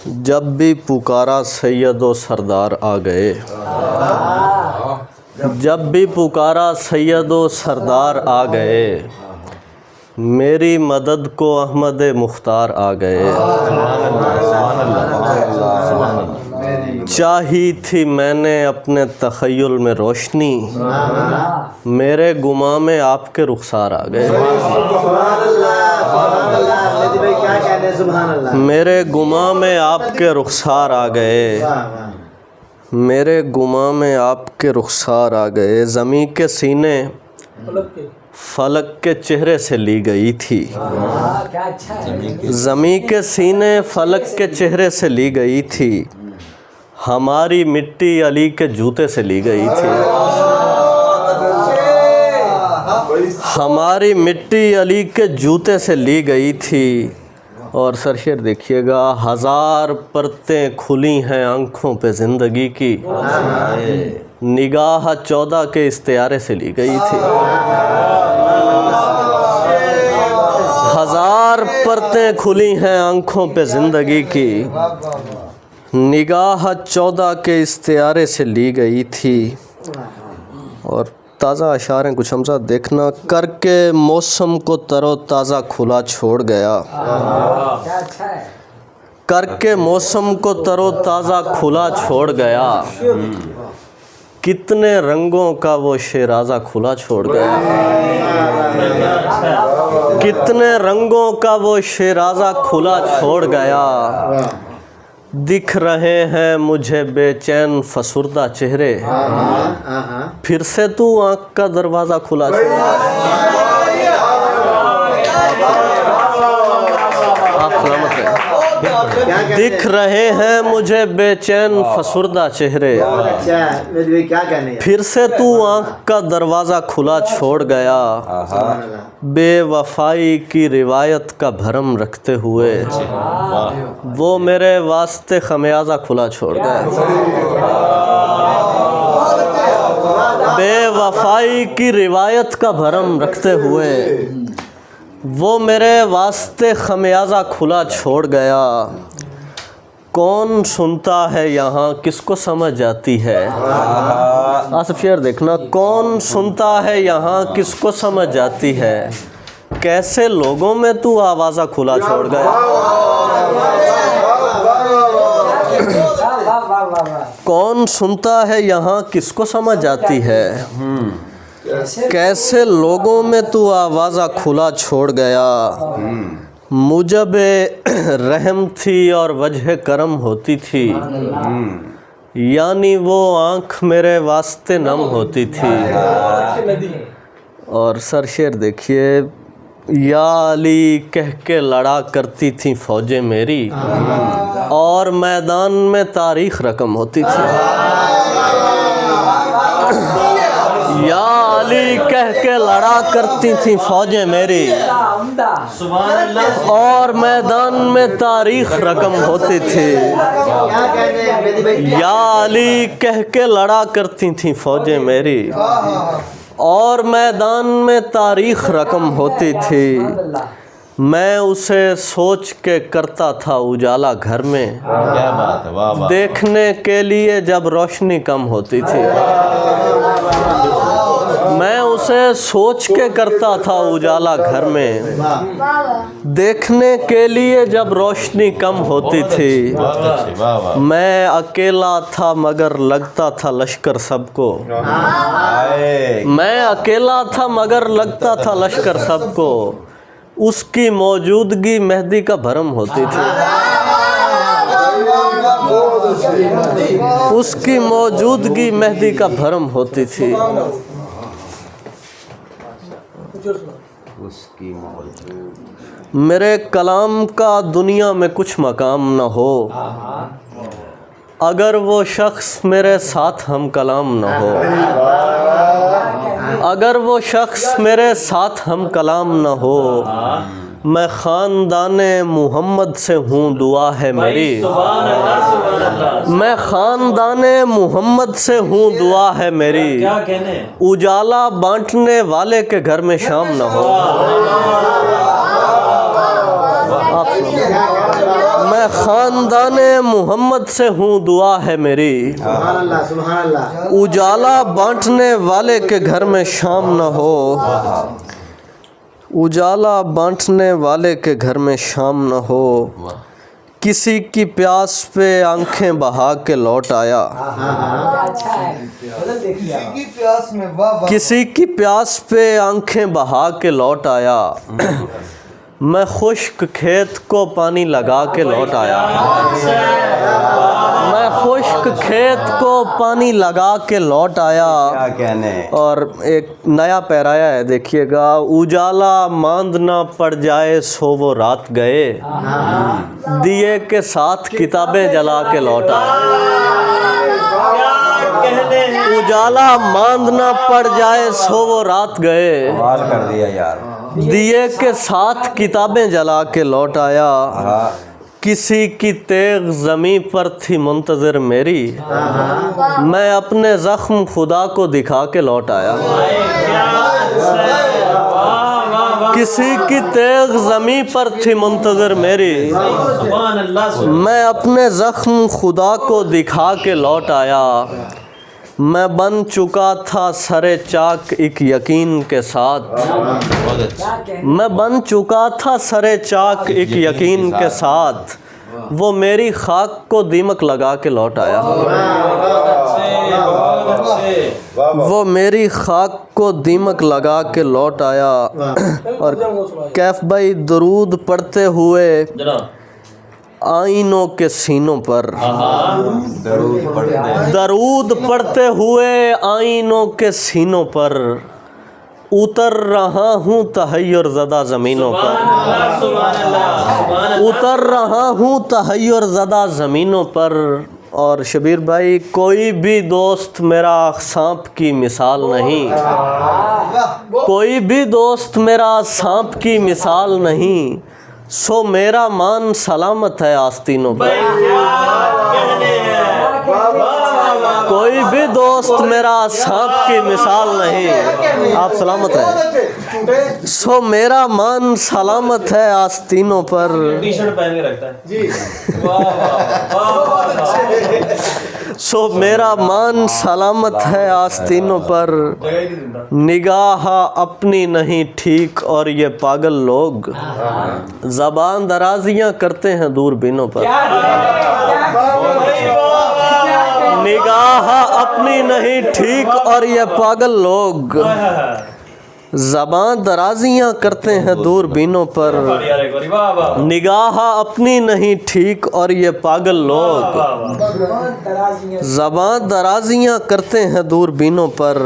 جب بھی پکارا سید و سردار آ گئے، جب بھی پکارا سید و سردار آ گئے، میری مدد کو احمد مختار آ گئے۔ چاہی تھی میں نے اپنے تخیل میں روشنی، میرے گماں میں آپ کے رخسار آ گئے۔ میرے گماں میں آپ کے رخسار آ گئے، میرے گماں میں آپ کے رخسار آ گئے۔ زمین کے سینے فلک کے چہرے سے لی گئی تھی، زمین کے سینے فلک کے چہرے سے لی گئی تھی، ہماری مٹی علی کے جوتے سے لی گئی تھی، ہماری مٹی علی کے جوتے سے لی گئی تھی۔ اور سرشیر دیکھیے گا، ہزار پرتیں کھلی ہیں آنکھوں پہ زندگی کی، نگاہ 14 کے استعارے سے لی گئی تھی۔ ہزار پرتیں کھلی ہیں آنکھوں پہ زندگی کی، نگاہ 14 کے استعارے سے لی گئی تھی۔ اور تازہ اشعار ہیں کچھ، ہم ساتھ دیکھنا۔ کر کے موسم کو تر و تازہ کھلا چھوڑ گیا، کر کے موسم کو تر و تازہ کھلا چھوڑ گیا، کتنے رنگوں کا وہ شیرازہ کھلا چھوڑ گیا، کتنے رنگوں کا وہ شیرازہ کھلا چھوڑ گیا۔ دکھ رہے ہیں مجھے بے چین فسردہ چہرے، پھر سے تو آنکھ کا دروازہ کھلا چھوڑ گیا۔ آپ سلامت رہیں۔ دکھ رہے ہیں مجھے بے چین فسردہ چہرے، پھر سے تو آنکھ کا دروازہ کھلا چھوڑ گیا۔ بے وفائی کی روایت کا بھرم رکھتے ہوئے وہ میرے واسطے خمیازہ کھلا چھوڑ گیا۔ بے وفائی کی روایت کا بھرم رکھتے ہوئے وہ میرے واسطے خمیازہ کھلا چھوڑ گیا۔ کون سنتا ہے یہاں کس کو سمجھ جاتی ہے، آصف شعر دیکھنا۔ کون سنتا ہے یہاں کس کو سمجھ جاتی ہے، کیسے لوگوں میں تو آوازہ کھلا چھوڑ گیا۔ کون سنتا ہے یہاں کس کو سمجھ جاتی ہے، کیسے لوگوں میں تو آوازہ کھلا چھوڑ گیا۔ موجب رحم تھی اور وجہ کرم ہوتی تھی، یعنی وہ آنکھ میرے واسطے نم ہوتی تھی۔ اور سرشیر دیکھیے، یا علی کہہ کے لڑا کرتی تھیں فوجیں میری، اور میدان میں تاریخ رقم ہوتی تھی۔ یا علی کہہ کے لڑا کرتی تھیں فوجیں میری، اور میدان میں تاریخ رقم ہوتی تھی۔ یا علی کہہ کے لڑا کرتی تھیں فوجیں میری، اور میدان میں تاریخ رقم ہوتی تھی۔ میں اسے سوچ کے کرتا تھا اجالا گھر میں، دیکھنے کے لیے جب روشنی کم ہوتی تھی۔ میں اسے سوچ کے کرتا تھا اجالا گھر میں، دیکھنے کے لیے جب روشنی کم ہوتی تھی۔ میں اکیلا تھا مگر لگتا تھا لشکر سب کو، میں اکیلا تھا مگر لگتا تھا لشکر سب کو، اس کی موجودگی مہدی کا بھرم ہوتی تھی، اس کی موجودگی مہدی کا بھرم ہوتی تھی۔ میرے کلام کا دنیا میں کچھ مقام نہ ہو، اگر وہ شخص میرے ساتھ ہم کلام نہ ہو، اگر وہ شخص میرے ساتھ ہم کلام نہ ہو۔ میں خاندان محمد سے ہوں دعا ہے میری، میں خاندان محمد سے ہوں دعا ہے میری، اجالا بانٹنے والے کے گھر میں شام نہ ہو۔ میں खानदाने मोहम्मद से हूँ, दुआ है मेरी। उजाला बांटने वाले के घर में शाम न हो, उजाला बांटने वाले के घर में शाम न हो। किसी की प्यास पे आंखें बहा के लौट आया, किसी की प्यास पे आंखें बहा के लौट आया। मैं खुश्क खेत को पानी लगा के लौट आया, मैं खुश्क खेत को पानी लगा के लौट आया। और एक नया पैराया है, देखिएगा। उजाला मांद ना पड़ जाए सो वो रात गए, दिए के साथ किताबें जला के लौट आया। उजाला मांद ना पड़ जाए सो वो रात गए, कर दिया यार। दिए के साथ किताबें जला के लौट आया। किसी की तेग ज़मीं पर थी मुंतज़िर मेरी, मैं अपने ज़ख्म खुदा को दिखा के लौट आया। किसी की तेग ज़मीं पर थी मुंतज़िर मेरी, मैं अपने ज़ख्म खुदा को दिखा के लौट आया। मैं बन चुका था सरे चाक एक यकीन के साथ, मैं बन चुका था सरे चाक एक यकीन के साथ। वो मेरी खाक को दीमक लगा के लौट आया, वो मेरी खाक को दीमक लगा के लौट आया। और कैफ भाई दरूद पढ़ते हुए आईनों के सीनों पर, दरूद पढ़ते हुए आईनों के सीनों पर उतर रहा हूँ तहय्युर ज़दा ज़मीनों पर, उतर रहा हूँ तहय्युर ज़दा ज़मीनों पर। और शबीर भाई, कोई भी दोस्त मेरा सांप की मिसाल नहीं, कोई भी दोस्त मेरा सांप की मिसाल नहीं। सो मेरा मान सलामत है आस्तीनों पर, कोई भी दोस्त मेरा सांप की मिसाल नहीं, आप सलामत हैं। सो मेरा मान सलामत है आस्तीनों पर। टी-शर्ट पहन के रखता है जी। सो मेरा मान सलामत है आस्तीनों पर। निगाह अपनी नहीं ठीक और ये पागल लोग ज़बान दराजियां करते हैं दूरबीनों पर। निगाह अपनी नहीं ठीक और ये पागल लोग ज़बान दराजियां करते हैं दूरबीनों पर। निगाह अपनी नहीं ठीक और ये पागल लोग ज़बान दराजियां करते हैं दूरबीनों पर।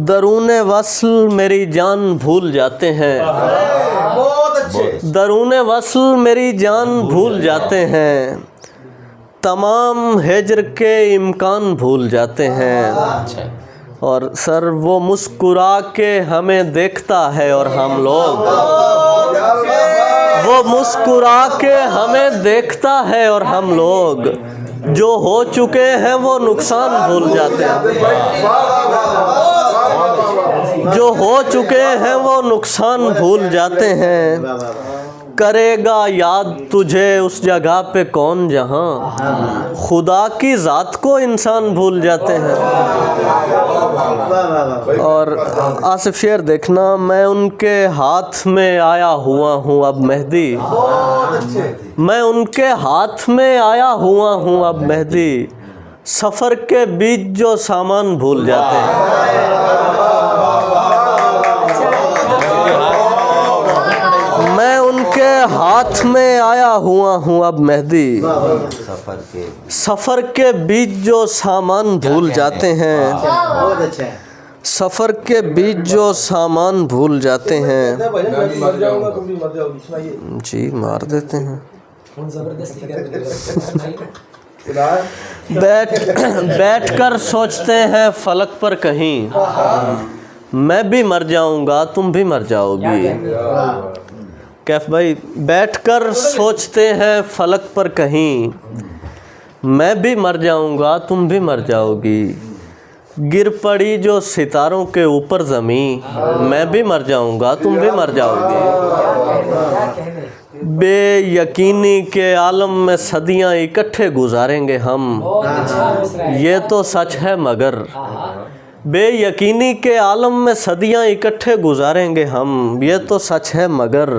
दरूने वस्ल मेरी जान भूल जाते हैं, दरूने वस्ल मेरी जान भूल जाते हैं। तमाम हिज्र के इम्कान भूल जाते हैं। और सर वो मुस्कुरा के हमें देखता है और हम लोग, वो मुस्कुरा के हमें देखता है और हम लोग जो हो चुके हैं वो नुकसान भूल जाते हैं, जो हो चुके हैं वो नुकसान भूल जाते हैं। करेगा याद तुझे उस जगह पे कौन जहाँ खुदा की ज़ात को इंसान भूल जाते हैं। और आसिफ शेर देखना, मैं उनके हाथ में आया हुआ हूँ अब मेहदी, मैं उनके हाथ में आया हुआ हूँ अब मेहदी। सफ़र के बीच जो सामान भूल जाते हैं, मैं उनके हाथ में आया हुआ हूँ अब मेहदी। सफ़र के बीच जो सामान भूल जाते हैं, सफ़र के बीच जो सामान भूल जाते हैं। जी मार देते हैं। बैठ कर सोचते हैं फलक पर कहीं, मैं भी मर जाऊंगा तुम भी मर जाओगी। कैफ भाई, बैठकर सोचते हैं फलक पर कहीं, मैं भी मर जाऊंगा तुम भी मर जाओगी। गिर पड़ी जो सितारों के ऊपर ज़मीं, मैं भी मर जाऊंगा तुम भी मर जाओगी। बे यकीनी के आलम में सदियां इकट्ठे गुजारेंगे हम, ये तो सच है मगर बे यकीनी के आलम में सदियां इकट्ठे गुजारेंगे हम, ये तो सच है मगर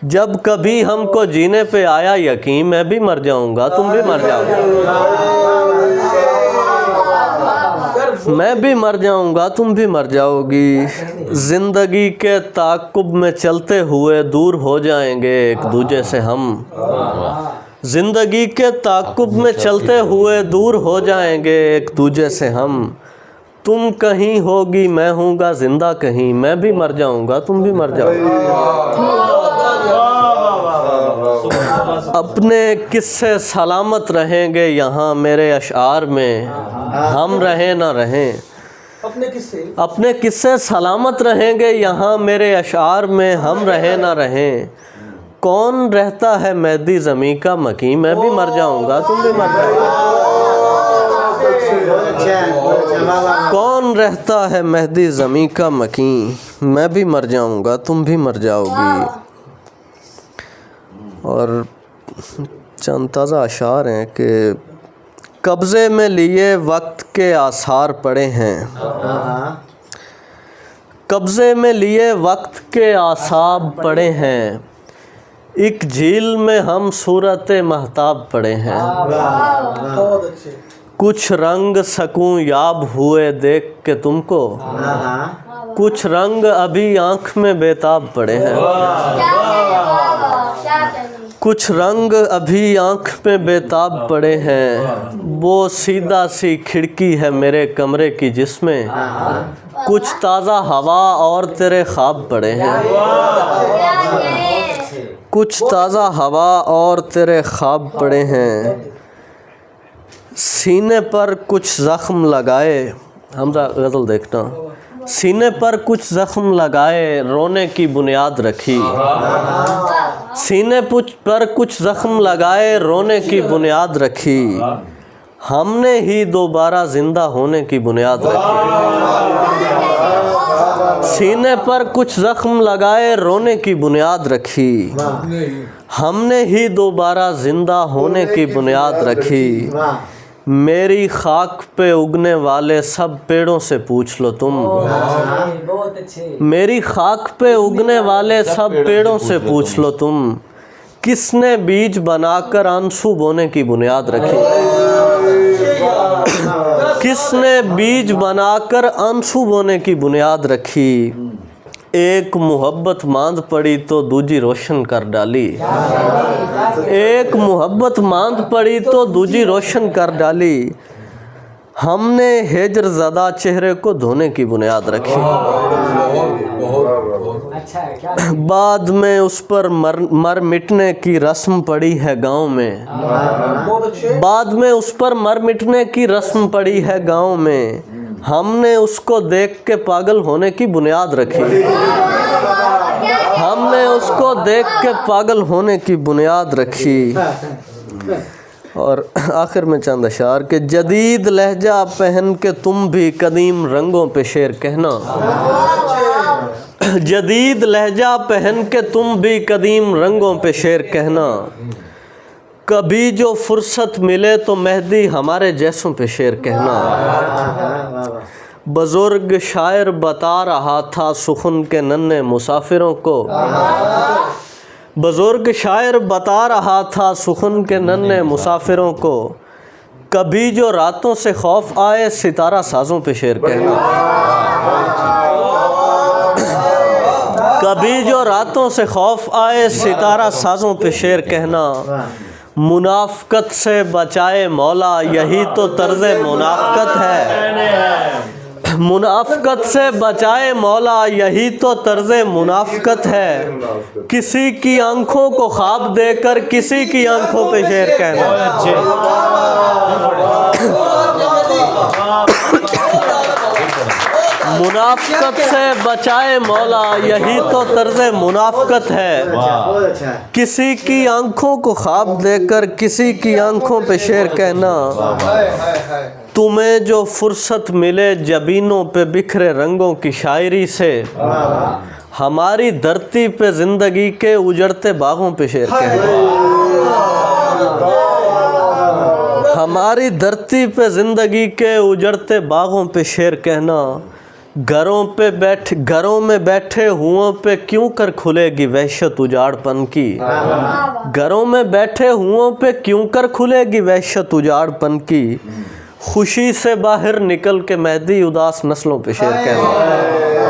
जब कभी हमको जीने पे आया यकीन मैं भी मर जाऊंगा तुम भी मर जाओगे, मैं भी मर जाऊंगा तुम भी मर जाओगी। जिंदगी के ताक़ुब में चलते हुए दूर हो जाएंगे एक दूजे से हम, जिंदगी के ताक़ुब में चलते हुए दूर हो जाएंगे एक दूजे से हम। तुम कहीं होगी मैं हूँगा जिंदा कहीं, मैं भी मर जाऊंगा तुम भी मर जाओगे। अपने किस्से सलामत रहेंगे यहाँ मेरे अशआर में, हम रहें ना रहें। अपने किस्से सलामत रहेंगे यहाँ मेरे अशआर में, हम रहें ना रहें। कौन रहता है मेहदी ज़मीं का मकीन, मैं भी मर जाऊंगा तुम भी मर जाओगे। कौन रहता है मेहदी ज़मीं का मकीन, मैं भी मर जाऊंगा तुम भी मर जाओगी। और चंद ताज़ा अशार हैं कि कब्ज़े में लिए वक्त के आसार पड़े हैं, कब्ज़े में लिए वक्त के आसार पड़े हैं, एक झील में हम सूरत महताब पड़े हैं। कुछ रंग सकूं याब हुए देख के तुमको, कुछ रंग अभी आँख में बेताब पड़े हैं, कुछ रंग अभी आँख में बेताब पड़े हैं। वो सीधा सी खिड़की है मेरे कमरे की जिसमें कुछ ताज़ा हवा और तेरे ख्वाब पड़े हैं, कुछ ताज़ा हवा और तेरे ख्वाब पड़े हैं। सीने पर कुछ ज़ख्म लगाए, हमजा गज़ल देखना, सीने पर कुछ ज़ख्म लगाए रोने की बुनियाद रखी, सीने पर कुछ ज़ख्म लगाए रोने की बुनियाद रखी, हमने ही दोबारा ज़िंदा होने की बुनियाद रखी। सीने पर कुछ ज़ख्म लगाए रोने की बुनियाद रखी, हमने ही दोबारा ज़िंदा होने की बुनियाद रखी। मेरी खाक पे उगने वाले सब पेड़ों से पूछ लो तुम, मेरी खाक पे उगने वाले सब पेड़ों से पूछ लो तुम, किसने बीज बनाकर आंसू बोने की बुनियाद रखी, किसने बीज बनाकर आंसू बोने की बुनियाद रखी। एक मोहब्बत मांद पड़ी तो दूजी रोशन कर डाली, एक मोहब्बत मांद पड़ी तो दूजी रोशन कर डाली, हमने हिज्र ज़दा चेहरे को धोने की बुनियाद रखी। बाद में उस पर मर मिटने की रस्म पड़ी है गांव में, बाद में उस पर मर मिटने की रस्म पड़ी है गांव में, हमने उसको देख के पागल होने की बुनियाद रखी, हमने उसको देख के पागल होने की बुनियाद रखी। और आखिर में चंद अशार के जदीद लहजा पहन के तुम भी कदीम रंगों पे शेर कहना, जदीद लहजा पहन के तुम भी कदीम रंगों पे शेर कहना, कभी जो फुर्सत मिले तो मेहदी हमारे जैसों पे शेर कहना। बुजुर्ग शायर बता रहा था सुखन के नन्हे मुसाफिरों को, बुजुर्ग शायर बता रहा था सुखन के नन्हे मुसाफिरों को, कभी जो रातों से खौफ आए सितारा साजों पे शेर कहना, कभी जो रातों से खौफ आए सितारा साजों पे शेर कहना। मुनाफ़क़त से बचाए मौला यही तो तर्ज़े मुनाफ़क़त है, मुनाफ़क़त से बचाए मौला यही तो तर्ज़े मुनाफ़क़त है, किसी की आंखों को ख्वाब देकर किसी की आंखों पे शेर कहना। मुनाफ़क़त से बचाए मौला यही तो तर्ज़े मुनाफ़क़त है, किसी की आंखों को ख्वाब देकर किसी की आंखों पे शेर कहना। तुम्हें जो फुर्सत मिले जबीनों पे बिखरे रंगों की शायरी से, ہماری دھرتی پہ زندگی کے اجڑتے باغوں پہ شعر کہنا، ہماری دھرتی پہ زندگی کے اجڑتے باغوں پہ شعر کہنا، گھروں میں بیٹھے ہوں پہ کیوں کر کھلے گی وحشت اجاڑ پن کی، گھروں میں بیٹھے ہوں پہ کیوں کر کھلے گی وحشت اجاڑ پن کی، خوشی سے باہر نکل کے مہدی اداس نسلوں پہ شعر کہنا،